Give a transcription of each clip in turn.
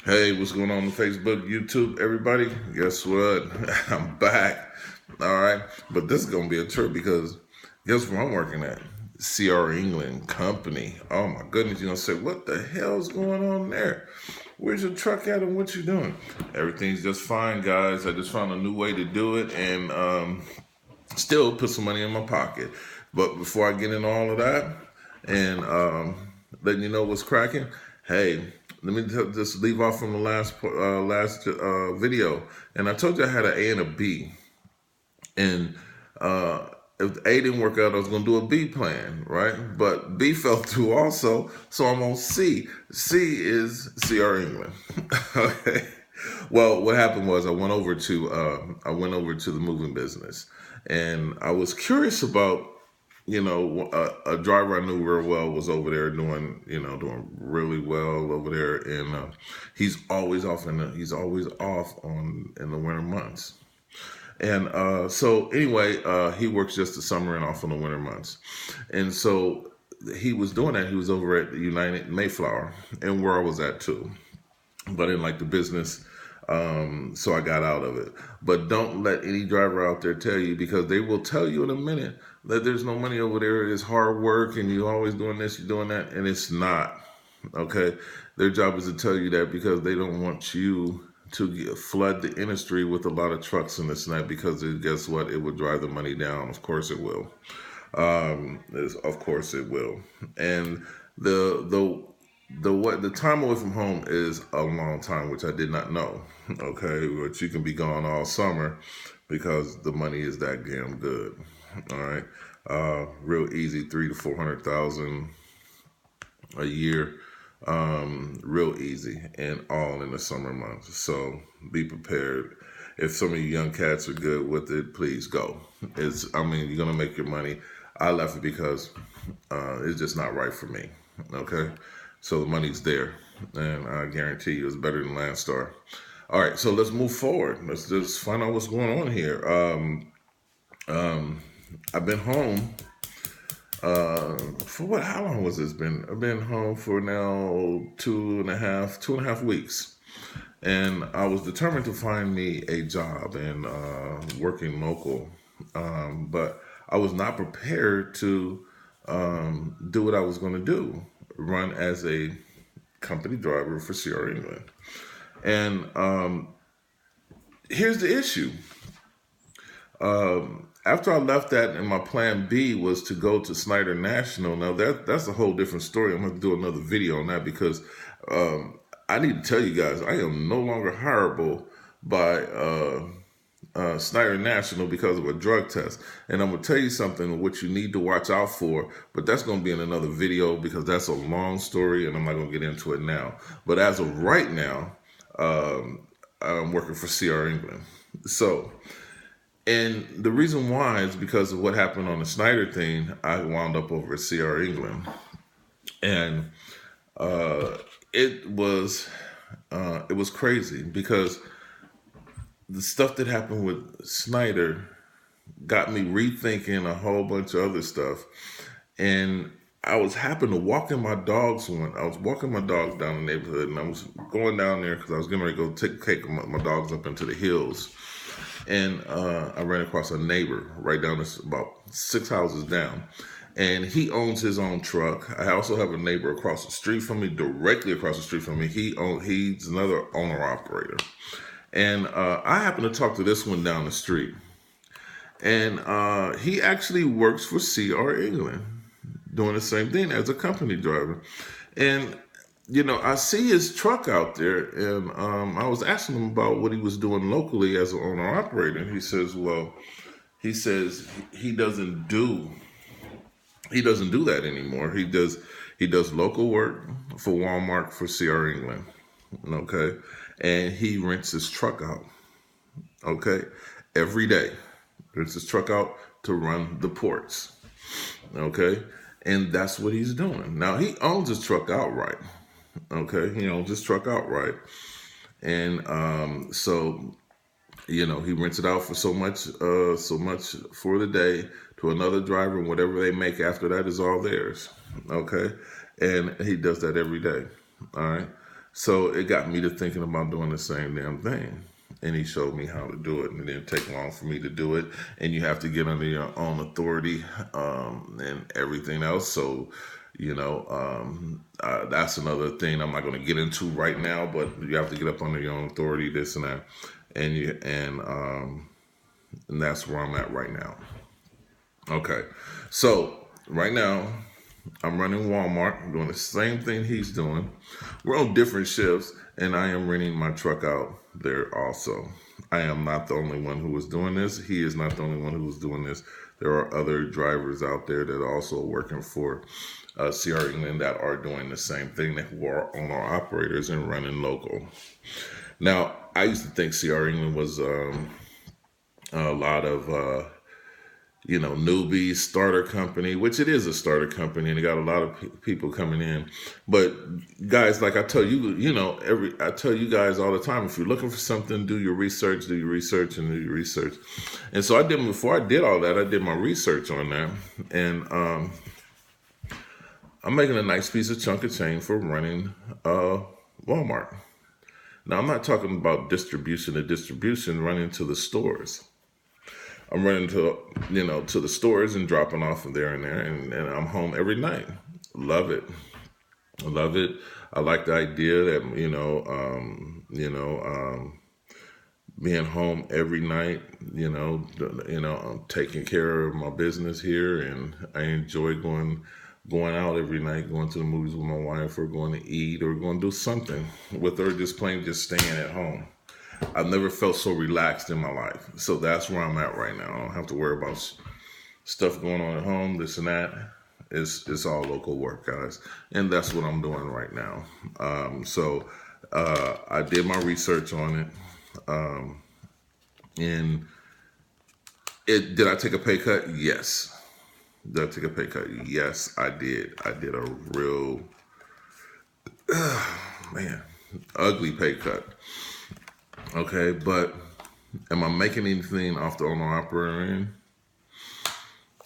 Hey, what's going on Facebook, YouTube, everybody? Guess what? I'm back. All right. But this is going to be a trip because guess where I'm working at? CR England Company. Oh my goodness. You're going to say, what the hell's going on there? Where's your truck at and what you doing? Everything's just fine, guys. I just found a new way to do it and still put some money in my pocket. But before I get into all of that and letting you know what's cracking, hey, let me just leave off from the last video. And I told you I had an A and a B, and if A didn't work out, I was going to do a B plan, right? But B fell through also, so I'm on C. C is CR England. Okay. Well, what happened was I went over to the moving business, and I was curious about a driver I knew real well was over there doing really well over there, and he's always off on in the winter months. And so anyway, he works just the summer and off in the winter months. And so he was doing that. He was over at United Mayflower and where I was at too. But in like the business, so I got out of it. But don't let any driver out there tell you, because they will tell you in a minute that there's no money over there. It's hard work and you're always doing this, you're doing that. And it's not. Okay. Their job is to tell you that because they don't want you to flood the industry with a lot of trucks and this and that, because guess what? It will drive the money down. Of course it will. Of course it will. And the time away from home is a long time, which I did not know. Okay, but you can be gone all summer because the money is that damn good. All right, real easy, 3 to 400,000 a year, real easy, and all in the summer months. So be prepared. If some of you young cats are good with it, please go. You're gonna make your money. I left it because it's just not right for me. Okay, so the money's there, and I guarantee you it's better than Landstar. All right, so let's move forward. Let's just find out what's going on here. I've been home for what? How long was this been? I've been home for now 2.5 weeks, and I was determined to find me a job and working local, but I was not prepared to do what I was going to do, run as a company driver for CR England. And here's the issue. After I left that, and my plan B was to go to Snyder National. Now that's a whole different story. I'm going to do another video on that because I need to tell you guys I am no longer hireable by Snyder National because of a drug test. And I'm going to tell you something what you need to watch out for, but that's going to be in another video because that's a long story and I'm not going to get into it now. But as of right now, I'm working for CR England. So, and the reason why is because of what happened on the Snyder thing. I wound up over at CR England, and uh, it was it was crazy because the stuff that happened with Snyder got me rethinking a whole bunch of other stuff. And I was happened to walking my dogs I was walking my dogs down the neighborhood, and I was going down there because I was getting ready to go take my dogs up into the hills. And I ran across a neighbor right down this about 6 houses down, and he owns his own truck. I also have a neighbor across the street from me, directly across the street from me. He's another owner operator, and I happened to talk to this one down the street, and he actually works for CR England, doing the same thing as a company driver. And I see his truck out there, and I was asking him about what he was doing locally as an owner operator. And he says, "Well, he says he doesn't do that anymore. He does local work for Walmart for CR England, okay, and he rents his truck out, okay, every day. Rents his truck out to run the ports, okay, and that's what he's doing now. He owns his truck outright." Okay, he owns his truck outright, and so he rents it out for so much for the day to another driver, and whatever they make after that is all theirs. Okay, and he does that every day. All right. So it got me to thinking about doing the same damn thing. And he showed me how to do it, and it didn't take long for me to do it. And you have to get under your own authority and everything else. So, that's another thing I'm not going to get into right now. But you have to get up under your own authority, this and that, and that's where I'm at right now. Okay, so right now I'm running Walmart, doing the same thing he's doing. We're on different shifts, and I am renting my truck out there also. I am not the only one who is doing this. He is not the only one who is doing this. There are other drivers out there that are also working for CR England that are doing the same thing, that who are owner operators and running local. Now, I used to think CR England was a lot of newbie starter company, which it is a starter company, and they got a lot of people coming in. But guys, like I tell you, I tell you guys all the time, if you're looking for something, do your research, and do your research. And so before I did all that, I did my research on that, and I'm making a nice piece of chunk of change for running Walmart. Now, I'm not talking about distribution to distribution, running to the stores. I'm running to the stores and dropping off there and there, and I'm home every night. Love it. I love it. I like the idea that being home every night. I'm taking care of my business here, and I enjoy going out every night, going to the movies with my wife, or going to eat, or going to do something with her, just staying at home. I've never felt so relaxed in my life. So that's where I'm at right now. I don't have to worry about stuff going on at home, this and that. It's all local work, guys. And that's what I'm doing right now. I did my research on it. And did I take a pay cut? Yes. Did I take a pay cut? Yes, I did. I did a real, ugly pay cut. Okay, but am I making anything off the owner operator end?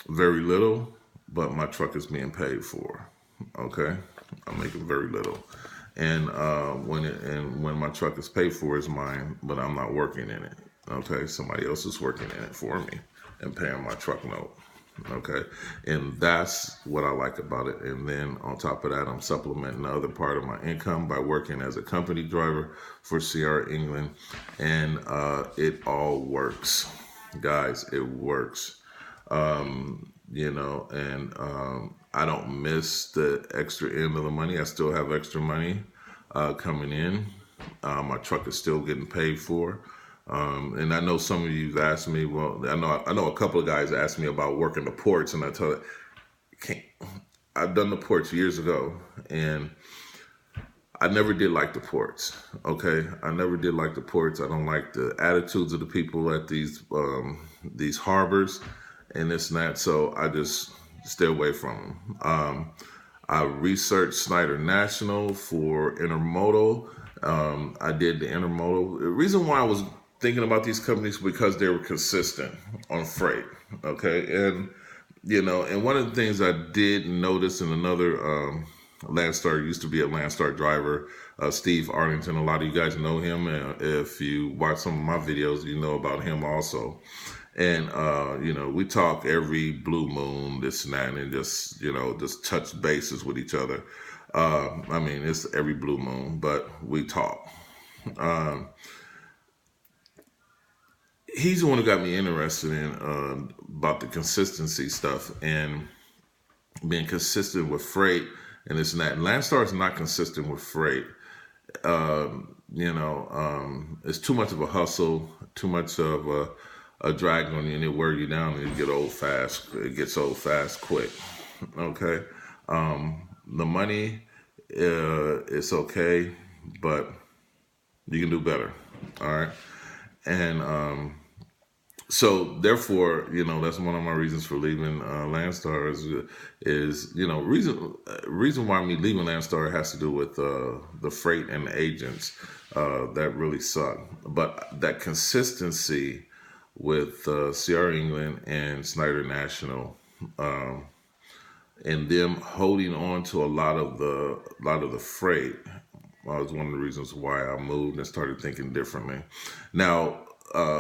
Very little, but my truck is being paid for. Okay, I'm making very little, and when my truck is paid for, it's mine, but I'm not working in it. Okay, somebody else is working in it for me and paying my truck note. Okay, and that's what I like about it. And then on top of that, I'm supplementing the other part of my income by working as a company driver for CR England, and it all works, guys. It works. I don't miss the extra end of the money. I still have extra money coming in. My truck is still getting paid for. And I know some of you've asked me. Well, I know a couple of guys asked me about working the ports, and I tell it, I've done the ports years ago, and I never did like the ports. Okay, I never did like the ports. I don't like the attitudes of the people at these harbors and this and that. So I just stay away from them. I researched Snyder National for intermodal. I did the intermodal. The reason why I was thinking about these companies because they were consistent on freight. Okay, and one of the things I did notice in another Landstar, used to be a Landstar driver, Steve Arlington. A lot of you guys know him. If you watch some of my videos, you know about him also. And we talk every blue moon, this and that, and just touch bases with each other. It's every blue moon, but we talk. He's the one who got me interested in about the consistency stuff and being consistent with freight and this and that. And Landstar is not consistent with freight. It's too much of a hustle, too much of a drag on you, and it wear you down, and you get old fast. It gets old fast quick. Okay, the money it's okay, but you can do better. All right, and so therefore, that's one of my reasons for leaving Landstar is reason why me leaving Landstar has to do with the freight and the agents that really suck. But that consistency with CR England and Snyder National, and them holding on to a lot of the freight. was one of the reasons why I moved and started thinking differently. Now,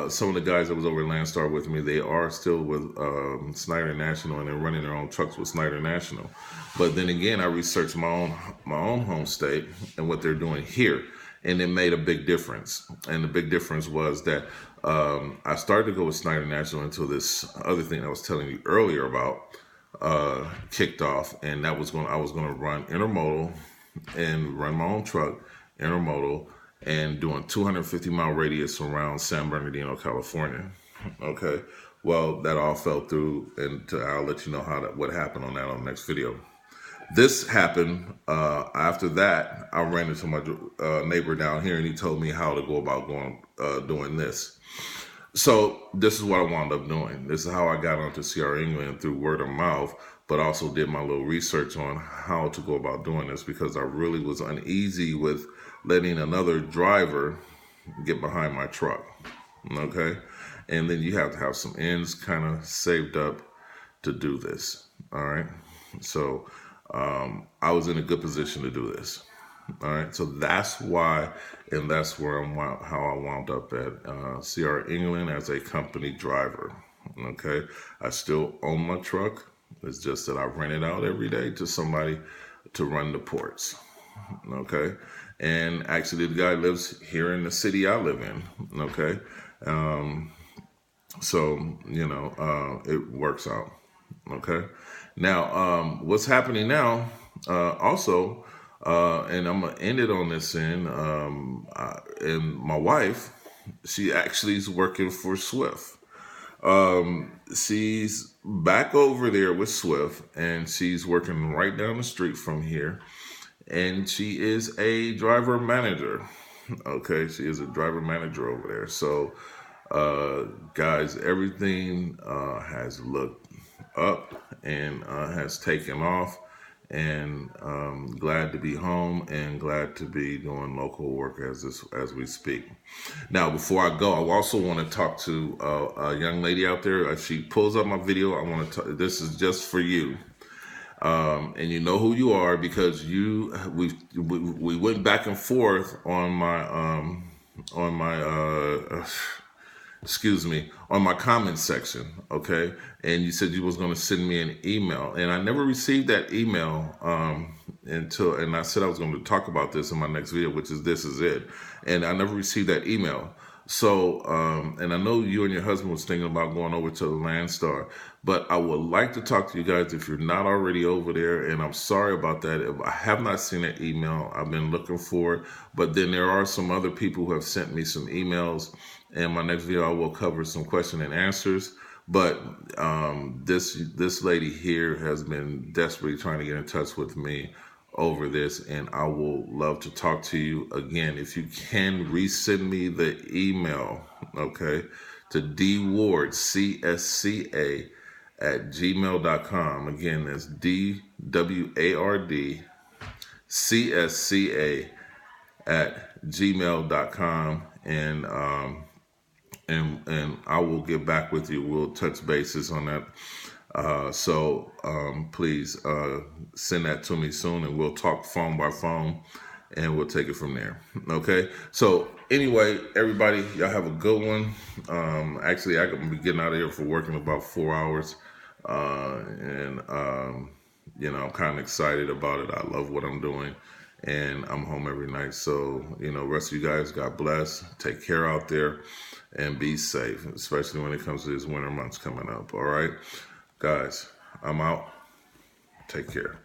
some of the guys that was over at Landstar with me, they are still with Snyder National, and they're running their own trucks with Snyder National. But then again, I researched my own home state and what they're doing here, and it made a big difference. And the big difference was that I started to go with Snyder National until this other thing I was telling you earlier about kicked off, and I was going to run intermodal and run my own truck, intermodal, and doing 250-mile radius around San Bernardino, California. Okay, well, that all fell through, and I'll let you know what happened on that on the next video. This happened after that. I ran into my neighbor down here, and he told me how to go about doing this. So this is what I wound up doing. This is how I got onto CR England, through word of mouth, but also did my little research on how to go about doing this, because I really was uneasy with letting another driver get behind my truck. Okay, and then you have to have some ends kind of saved up to do this. All right, so I was in a good position to do this. All right, so that's why, and that's where how I wound up at CR England as a company driver. Okay, I still own my truck. It's just that I rent it out every day to somebody to run the ports. Okay, and actually the guy lives here in the city I live in. Okay, so it works out. Okay, now what's happening now? Also. And I'm gonna end it on this end. And my wife, she actually is working for Swift. She's back over there with Swift, and she's working right down the street from here. And she is a driver manager. Okay, she is a driver manager over there. So, guys, everything has looked up and has taken off. And glad to be home and glad to be doing local work as we speak. Now, before I go, I also want to talk to a young lady out there. If she pulls up my video, I want to. This is just for you, and you know who you are, because we went back and forth on my comment section, okay? And you said you was going to send me an email, and I never received that email and I said I was going to talk about this in my next video, which is This Is It, and I never received that email. So, and I know you and your husband was thinking about going over to the Landstar, but I would like to talk to you guys if you're not already over there, and I'm sorry about that. If I have not seen that email, I've been looking for it, but then there are some other people who have sent me some emails. In my next video, I will cover some question and answers. But this lady here has been desperately trying to get in touch with me over this, and I will love to talk to you again. If you can resend me the email, okay, to dwardcsca@gmail.com. Again, that's dwardcsca@gmail.com, and I will get back with you. We'll touch bases on that. So please send that to me soon, and we'll talk phone by phone, and we'll take it from there. Okay. So anyway, everybody, y'all have a good one. Actually, I'm gonna be getting out of here for work in about 4 hours, and I'm kind of excited about it. I love what I'm doing, and I'm home every night. So rest of you guys, God bless. Take care out there, and be safe, especially when it comes to these winter months coming up. All right, guys, I'm out. Take care.